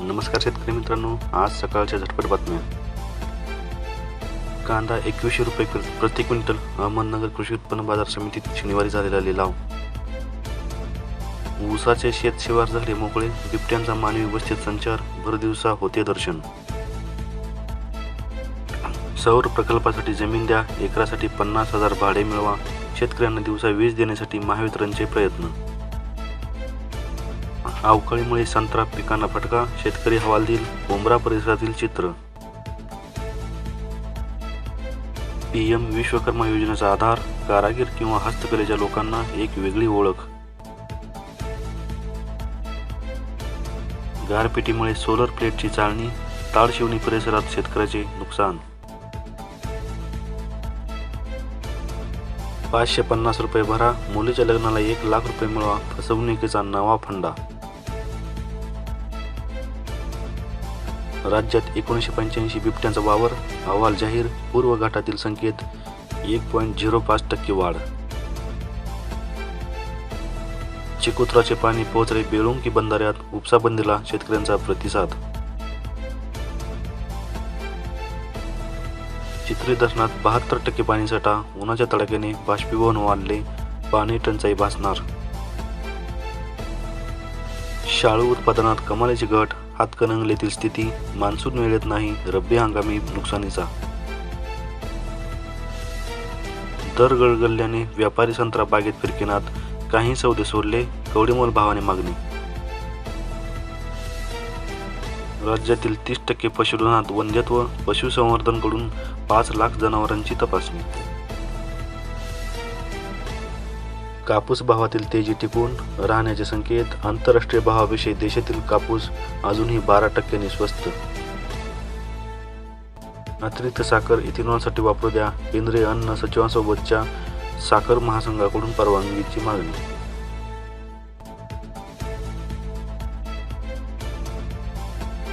नमस्कार शेतकरी मित्रांनो, आज सकाळच्या झटपट बातम्या. कांदा 2100 रुपये प्रति क्विंटल. अहमदनगर कृषी उत्पन्न बाजार समितीत शनिवारी झालेला लिलाव. ऊसाचे शेत शिवार झाले मोकळे, बिबट्यांचा मानवी वस्तीत संचार, भरदिवसा होते दर्शन. सौर प्रकल्पासाठी जमीन द्या, एकरासाठी 50,000 भाडे मिळवा, शेतकऱ्यांना दिवसा वीज देण्यासाठी महावितरणचे प्रयत्न. अवकाळीमुळे संत्रा पिकांना फटका, शेतकरी हवालदिल, उमरा परिसरातील चित्र. PM विश्वकर्मा योजनेचा आधार, कारागीर किंवा हस्तकलेच्या लोकांना एक वेगळी ओळख. गारपिटीमुळे सोलर प्लेटची चाळणी, ताडशिवणी परिसरात शेतकऱ्याचे नुकसान. 550 रुपये भरा, मुलीच्या लग्नाला 1 लाख रुपये मिळवा, फसवणुकीचा नवा फंडा. राज्यात 1985 बिबट्यांचा वावर, अहवाल जाहीर, पूर्व घाटातील संकेत 1.05% वाढ. चिकोत्राचे पाणी पोहोचले बेळुंकी बंधाऱ्यात, उपसा बंदीला शेतकऱ्यांचा प्रतिसाद. चित्रे धरणात 72% पाणीसाठा, उन्हाच्या तडाख्याने बाष्पीभवन वाढले, पाणी टंचाई भासणार. शाळू उत्पादनात कमालीची घट, हातकणंगलेतील स्थिती, मान्सून वेळेत नाही, रब्बी हंगामी नुकसानीचा. दर गळगळल्याने व्यापारी संत्रा बागेत फिरकिनात, काही सौदे सोडले, कवडीमोल भावाने मागणी. राज्यातील 30% पशुधनात वंध्यत्व, पशुसंवर्धनकडून 5 लाख जनावरांची तपासणी. कापूस भावातील तेजी टिकून राहण्याचे संकेत, आंतरराष्ट्रीय भावाविषयी देशातील कापूस अजूनही 12% स्वस्त. अतिरिक्त साखर इथेनॉलसाठी वापरू द्या, केंद्रीय अन्न सचिवांसोबतच्या साखर महासंघाकडून परवानगीची मागणी.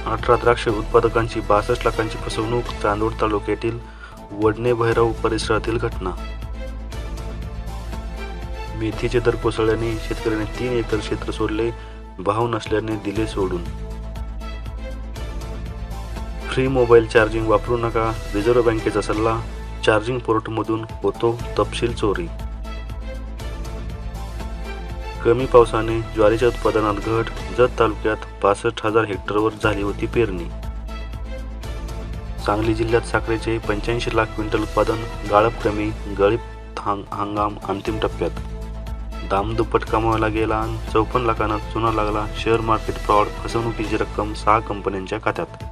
अठरा द्राक्ष उत्पादकांची 62 लाखांची फसवणूक, चांदोड तालुक्यातील वडणे भैरव परिसरातील घटना. मेथीचे दर कोसळल्याने शेतकऱ्याने 3 एकर क्षेत्र सोडले, भाव नसल्याने दिले सोडून. फ्री मोबाईल चार्जिंग वापरू नका, रिझर्व्ह बँकेचा सल्ला, चार्जिंग पोर्टमधून होतो तपशील चोरी. कमी पावसाने ज्वारीच्या उत्पादनात घट, जत तालुक्यात 65,000 हेक्टरवर झाली होती पेरणी. सांगली जिल्ह्यात साखरेचे 85 लाख क्विंटल उत्पादन, गाळप कमी, गळीत हंगाम अंतिम टप्प्यात. दाम दुप्पट कमावला गेला आणि 54 लाखांना चुना लागला, शेअर मार्केट फ्रॉड, फसवणुकीची रक्कम 6 कंपन्यांच्या खात्यात.